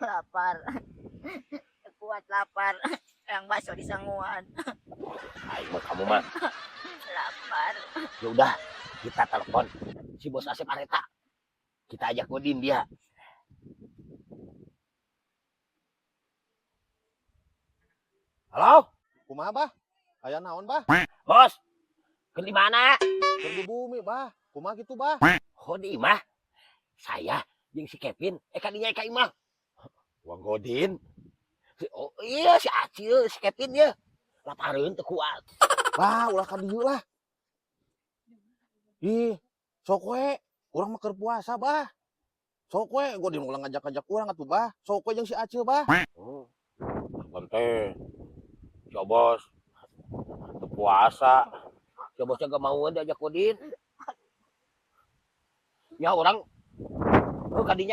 Lapar. Kuat lapar. Yang bakso di Sanguan. Ayo kamu mah. Lapar. Ya udah, kita telepon si bos Asep Areta. Kita ajak Godin dia. Halo? Kumaha bah? Aya naon bah? Bos, ke di mana? Keur di bumi bah. Kumaha gitu bah? Oh, di Imah. Saya yang si Kevin, kadinya Eka Imah. Wah Godin. Oh iya, si Acil, si Kevin ya. Lapareun teu kuat. Bah, ulah ka dieu lah. Ih, sok we. Urang mah keur puasa bah. Sok we, Godin ulah ngajak-ngajak urang atuh bah. Sok we jeung si Acil bah. Oh, bante. Ya bos, teu puasa. Ya bosnya gak mau diajak Godin. Ya orang, kadinya